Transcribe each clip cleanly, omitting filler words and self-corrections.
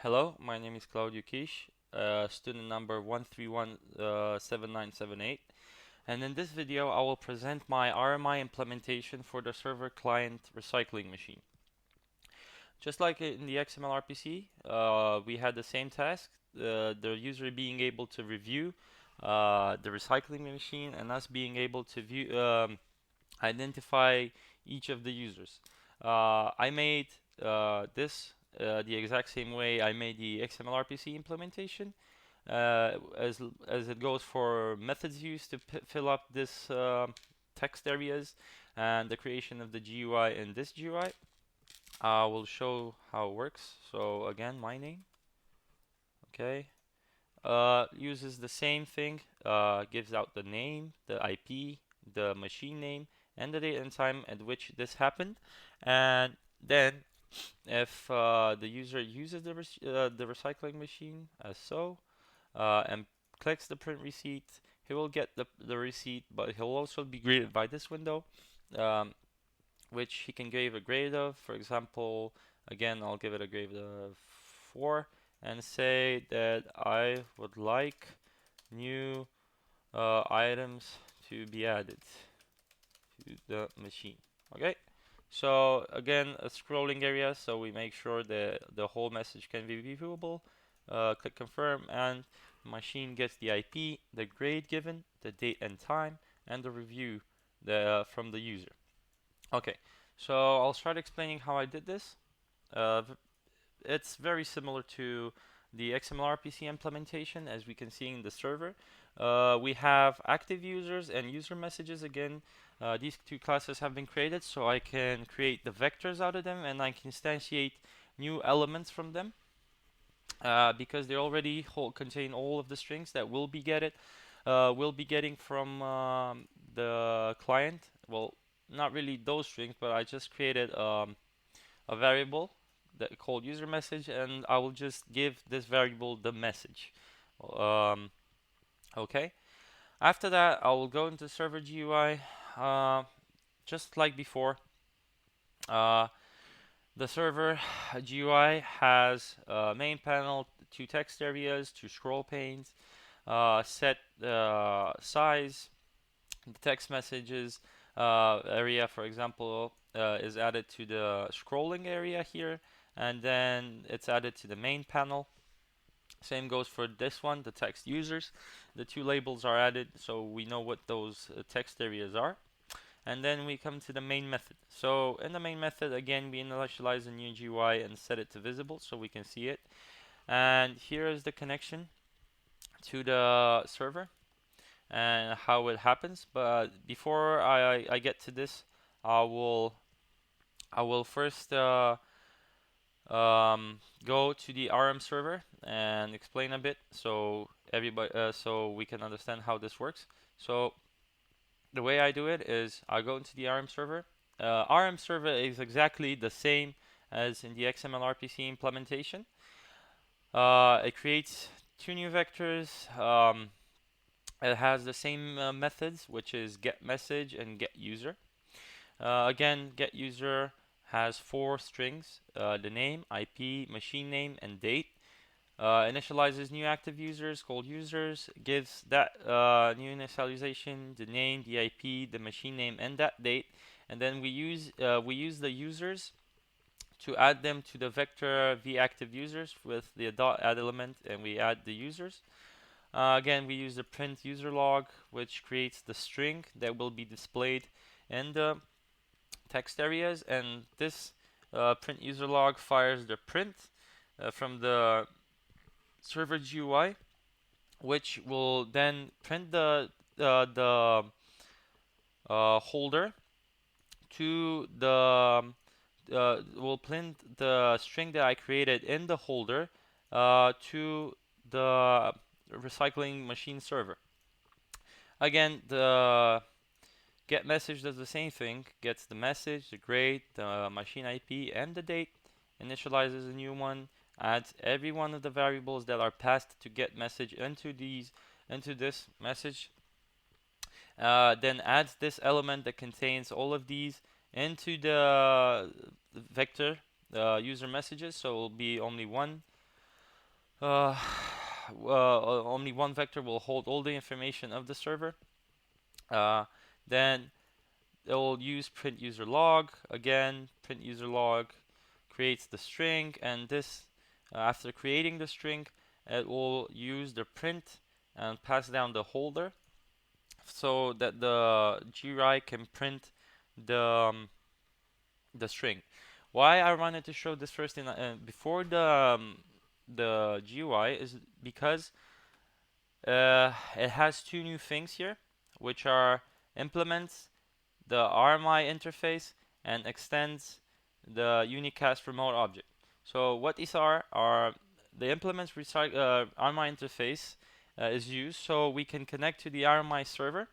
Hello, my name is Claudio Kish, student number 1317978, and in this video I will present my RMI implementation for the server client recycling machine. Just like in the XML RPC, we had the same task, the user being able to review the recycling machine and us being able to identify each of the users. I made this the exact same way I made the XML RPC implementation, as it goes for methods used to fill up this text areas and the creation of the GUI in this GUI. I will show how it works. So again, my name, okay, uses the same thing, gives out the name, the IP, the machine name, and the date and time at which this happened. And then, if the user uses the recycling machine as so, and clicks the print receipt, he will get the receipt, but he'll also be greeted by this window, um, which he can give a grade of. For example, again, I'll give it a grade of 4 and say that I would like new items to be added to the machine. Okay, so again, a scrolling area, so we make sure that the whole message can be viewable. Click confirm, and machine gets the IP, the grade given, the date and time, and the review from the user. Okay, so I'll start explaining how I did this. It's very similar to the XML RPC implementation, as we can see in the server. We have active users and user messages. Again, these two classes have been created, so I can create the vectors out of them, and I can instantiate new elements from them, because they already contain all of the strings that we'll be getting from the client. Well, not really those strings, but I just created a variable that called user message, and I will just give this variable the message. Um, okay. After that, I will go into server GUI, just like before. Uh, the server GUI has main panel, two text areas, two scroll panes, set size, the text messages area, for example, is added to the scrolling area here, and then it's added to the main panel. Same goes for this one, the text users. The two labels are added so we know what those text areas are. And then we come to the main method. So in the main method, again, we initialize a new GUI and set it to visible so we can see it. And here is the connection to the server and how it happens. But before I get to this, I will first go to the RM server and explain a bit so everybody so we can understand how this works. So the way I do it is I go into the RM server. RM server is exactly the same as in the XML RPC implementation. It creates two new vectors. It has the same methods, which is get message and get user. Again, get user has 4 strings: the name, IP, machine name, and date. Initializes new active users called users, gives that new initialization, the name, the IP, the machine name, and that date, and then we use the users to add them to the vector vActive users with the dot add element, and we add the users. Again, we use the print user log, which creates the string that will be displayed in the text areas, and this print user log fires the print from the server GUI, which will then print the holder to the will print the string that I created in the holder to the recycling machine server. Again, the get message does the same thing, gets the message, the grade, the machine IP, and the date, initializes a new one, adds every one of the variables that are passed to get message into this message, then adds this element that contains all of these into the vector user messages, so it will be only one Uh, only one vector will hold all the information of the server. Uh, then it will use print user log. Again, print user log creates the string, and this, after creating the string, it will use the print and pass down the holder so that the GUI can print the the string. Why I wanted to show this first in before the GUI is because it has two new things here, which are implements the RMI interface and extends the unicast remote object. So what these are the implements RMI interface is used so we can connect to the RMI server.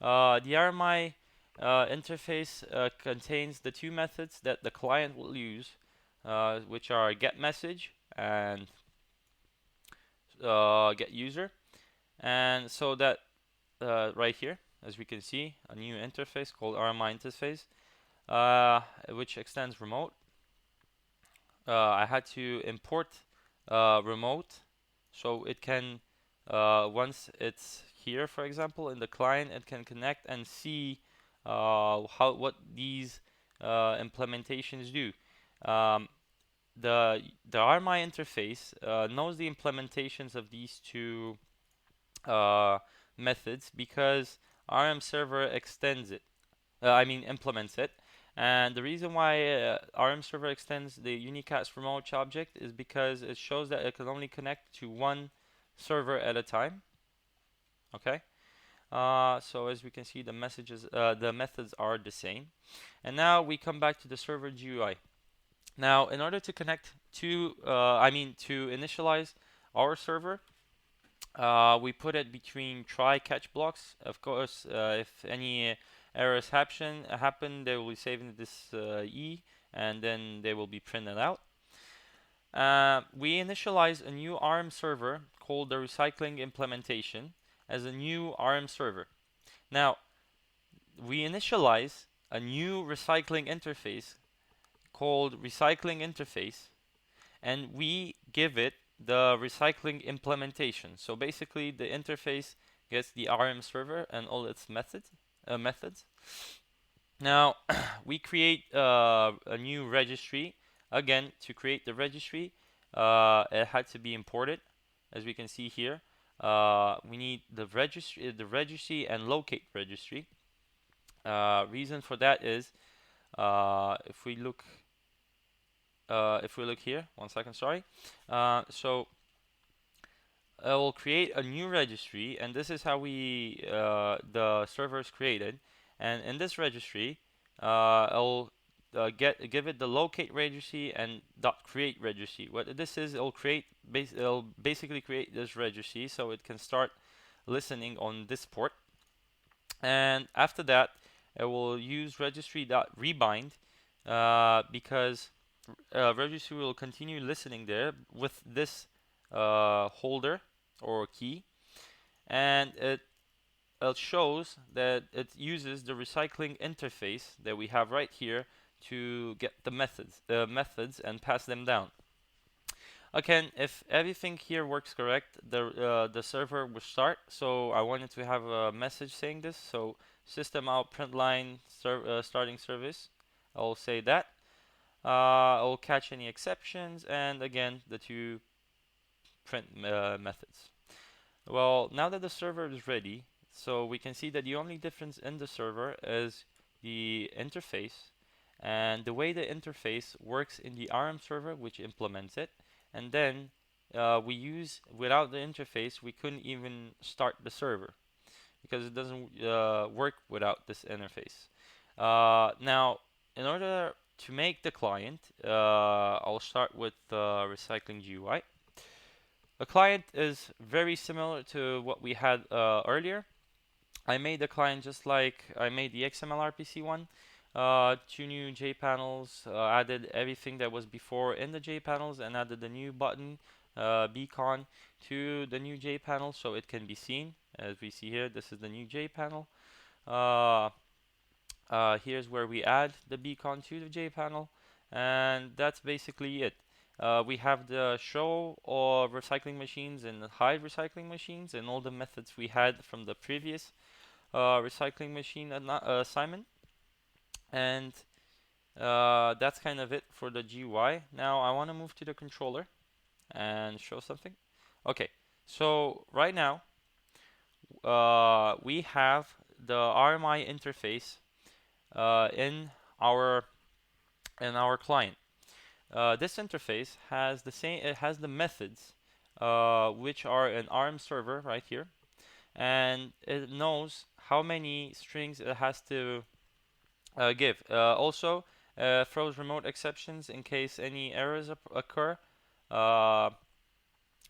The RMI interface contains the two methods that the client will use, which are get message and get user. And so that right here, as we can see, a new interface called RMI interface, which extends remote. I had to import remote so it can, once it's here, for example, in the client, it can connect and see what these implementations do. Um, the RMI interface knows the implementations of these two uh, methods because RM server extends it. Implements it. And the reason why RM server extends the unicast remote object is because it shows that it can only connect to one server at a time. Okay. So as we can see, the methods are the same. And now we come back to the server GUI. Now, in order to connect to, to initialize our server, we put it between try catch blocks. Of course, if any errors happen, they will be saved in this E, and then they will be printed out. We initialize a new ARM server called the recycling implementation as a new ARM server. Now, we initialize a new recycling interface called recycling interface, and we give it the recycling implementation. So basically, the interface gets the RM server and all its methods. Now, we create a new registry. Again, to create the registry, it had to be imported, as we can see here. We need the registry and locate registry. Reason for that is if we look here, 1 second, sorry. So I will create a new registry, and this is how the server is created. And in this registry, I'll give it the locate registry and dot create registry. What this is, it'll basically create this registry so it can start listening on this port. And after that, I will use registry.rebind because registry will continue listening there with this holder or key, and it shows that it uses the recycling interface that we have right here to get the methods and pass them down. Again, if everything here works correct, the server will start. So I wanted to have a message saying this. So system out print line starting service. I'll say that. I'll catch any exceptions, and again the two print methods. Well, now that the server is ready, so we can see that the only difference in the server is the interface and the way the interface works in the RM server, which implements it. And then without the interface, we couldn't even start the server because it doesn't work without this interface. Now, in order to make the client, I'll start with the recycling GUI. A client is very similar to what we had earlier. I made the client just like I made the XML RPC one. Two new JPanels, added everything that was before in the JPanels and added the new button beacon to the new JPanel so it can be seen. As we see here, this is the new JPanel. Here's where we add the beacon to the JPanel, and that's basically it. we have the show or recycling machines and hide recycling machines and all the methods we had from the previous recycling machine assignment. And that's kind of it for the GUI. Now I want to move to the controller and show something. Okay, so right now we have the RMI interface in our client. This interface has the same. It has the methods, which are an ARM server right here, and it knows how many strings it has to give. Also, throws remote exceptions in case any errors occur, uh,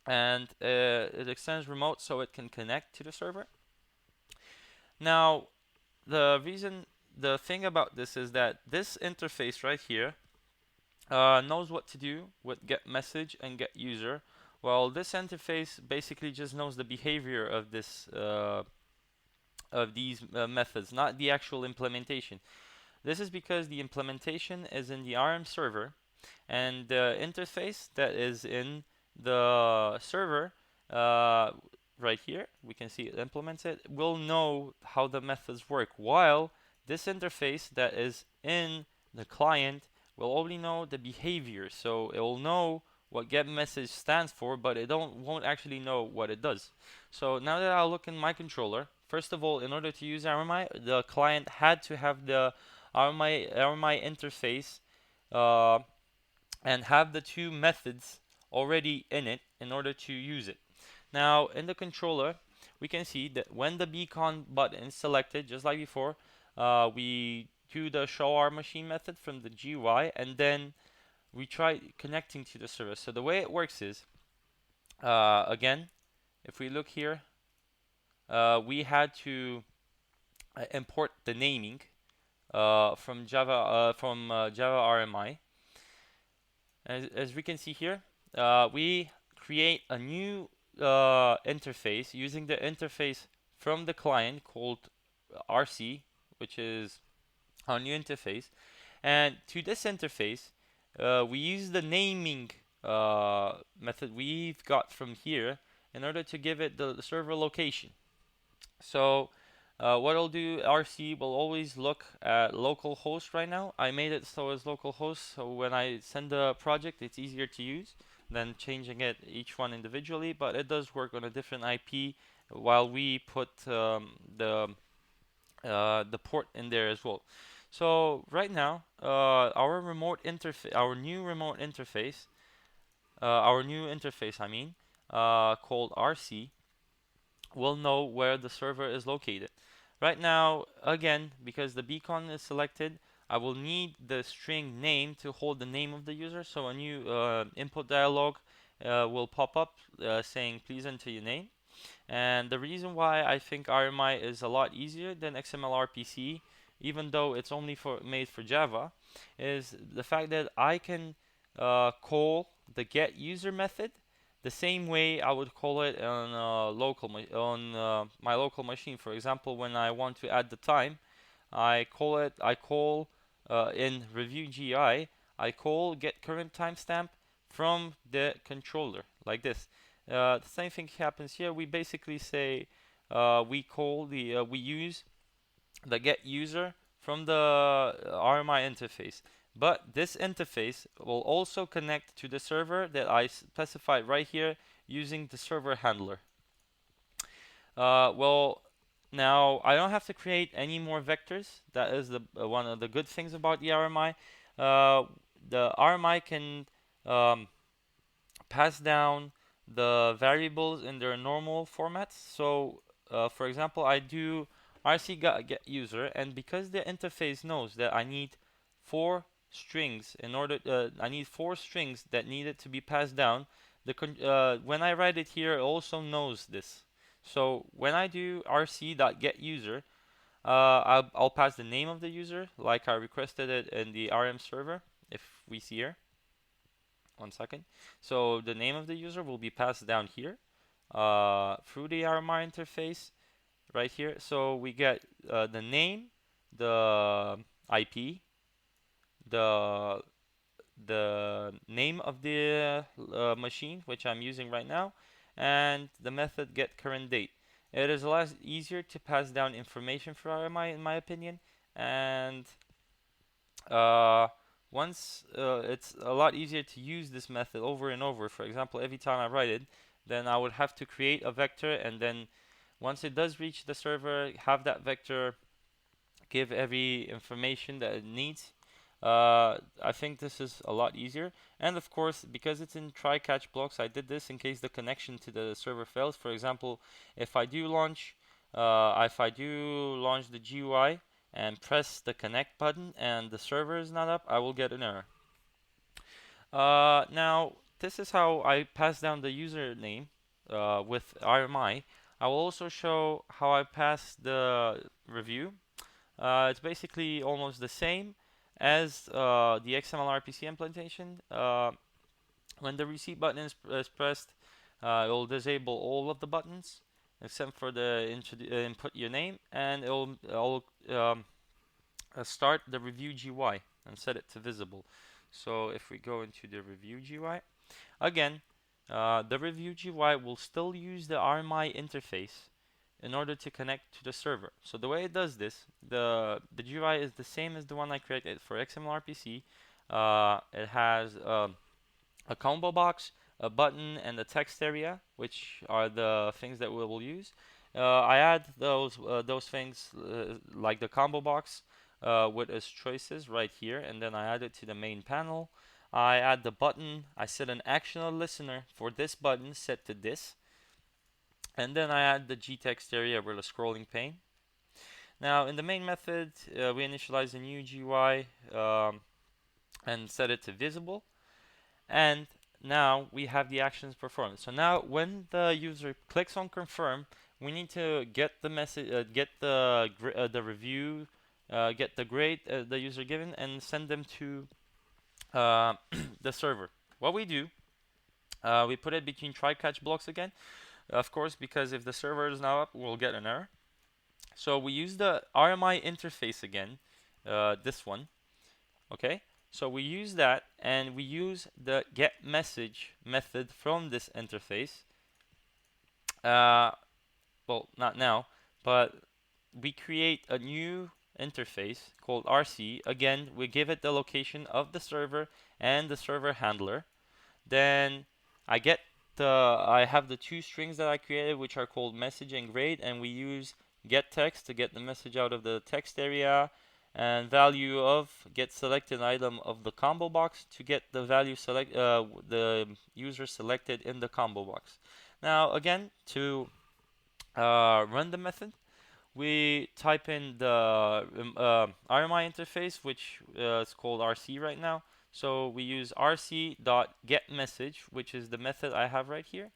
and it extends remote so it can connect to the server. Now, the thing about this is that this interface right here knows what to do with get message and get user. Well, this interface basically just knows the behavior of these methods, not the actual implementation. This is because the implementation is in the RM server, and the interface that is in the server, right here, we can see it implements it, will know how the methods work, while this interface that is in the client will only know the behavior. So it will know what get message stands for, but it won't actually know what it does. So now that I look in my controller, first of all, in order to use RMI, the client had to have the RMI interface uh, and have the two methods already in it in order to use it. Now in the controller, we can see that when the beacon button is selected, just like before, we do the show our machine method from the GUI, and then we try connecting to the server. So the way it works is, again, if we look here, we had to import the naming from Java RMI. As we can see here, we create a new interface using the interface from the client called RC, which is our new interface. And to this interface, we use the naming method we've got from here in order to give it the server location. So what I'll do, RC will always look at localhost right now. I made it so it's localhost, so when I send the project, it's easier to use than changing it each one individually, but it does work on a different IP while we put the port in there as well. So right now, our new remote interface, I mean, called RC, will know where the server is located. Right now, again, because the beacon is selected, I will need the string name to hold the name of the user. So a new input dialog will pop up saying please enter your name. And the reason why I think RMI is a lot easier than XML RPC, even though it's only made for Java, is the fact that I can call the get user method the same way I would call it on my local machine. For example, when I want to add the time, I call in review GI, I call get current timestamp from the controller like this. The same thing happens here. We basically say we use the get user from the RMI interface. But this interface will also connect to the server that I specified right here using the server handler. Well, now I don't have to create any more vectors. That is one of the good things about the RMI. The RMI can pass down the variables in their normal formats. So, for example, I do RC get user, and because the interface knows that I need 4 strings in order, I need 4 strings that needed to be passed down. When I write it here, it also knows this. So when I do rc.getUser, I'll pass the name of the user like I requested it in the RM server. If we see here, 1 second. So the name of the user will be passed down here through the RMI interface right here. So we get the name, the IP, the the name of the machine which I'm using right now, and the method get current date. It is a lot easier to pass down information for RMI in my opinion, and uh, once it's a lot easier to use this method over and over. For example, every time I write it, then I would have to create a vector, and then once it does reach the server, have that vector give every information that it needs. I think this is a lot easier. And of course, because it's in try-catch blocks, I did this in case the connection to the server fails. For example, if I do launch the GUI and press the connect button and the server is not up, I will get an error. Now, this is how I pass down the username with RMI. I will also show how I pass the review. It's basically almost the same as the XML RPC implementation. When the reset button is pressed, it will disable all of the buttons except for the input your name, and it will start the review GUI and set it to visible. So if we go into the review GUI, again, the review GUI will still use the RMI interface in order to connect to the server. So the way it does this, the GUI is the same as the one I created for XML RPC. It has a combo box, a button, and a text area, which are the things that we will use. I add those things like the combo box with its choices right here, and then I add it to the main panel. I add the button. I set an actional listener for this button set to this. And then I add the gtext area with a scrolling pane. Now in the main method, we initialize a new GUI and set it to visible. And now we have the actions performed. So now when the user clicks on confirm, we need to get the message, get the review, get the grade the user given, and send them to the server. What we do, we put it between try-catch blocks again. Of course, because if the server is now up, we'll get an error. So we use the RMI interface again, this one. Okay, so we use that, and we use the get message method from this interface. Well, not now, but we create a new interface called RC. Again, we give it the location of the server and the server handler. Then I have the two strings that I created, which are called message and grade, and we use get text to get the message out of the text area, and value of get selected item of the combo box to get the value the user selected in the combo box. Now again, to run the method, we type in the RMI interface, which is called RC right now. So we use rc.getMessage, which is the method I have right here.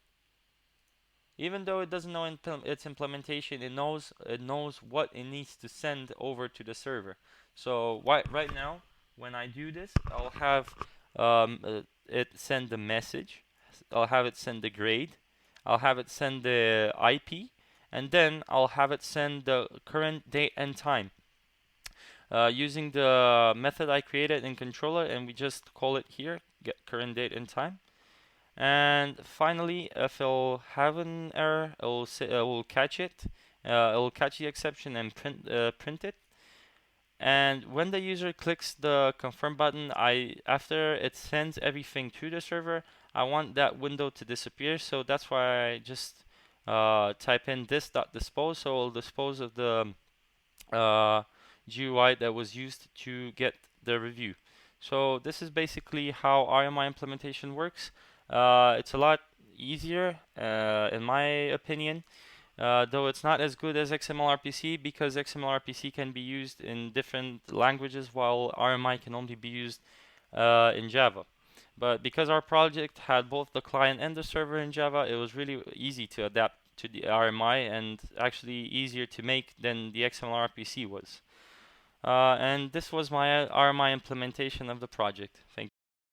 Even though it doesn't know its implementation, it knows what it needs to send over to the server. So right now, when I do this, I'll have it send the message. I'll have it send the grade. I'll have it send the IP, and then I'll have it send the current date and time. Using the method I created in controller, and we just call it here, get current date and time. And finally, if it'll have an error, it will catch it. It will catch the exception and print it. And when the user clicks the confirm button, after it sends everything to the server, I want that window to disappear. So that's why I just type in this.dispose. So it'll dispose of the GUI that was used to get the review. So this is basically how RMI implementation works. It's a lot easier, in my opinion, though it's not as good as XML-RPC, because XML-RPC can be used in different languages while RMI can only be used in Java. But because our project had both the client and the server in Java, it was really easy to adapt to the RMI, and actually easier to make than the XML-RPC was. And this was my RMI implementation of the project. Thank you.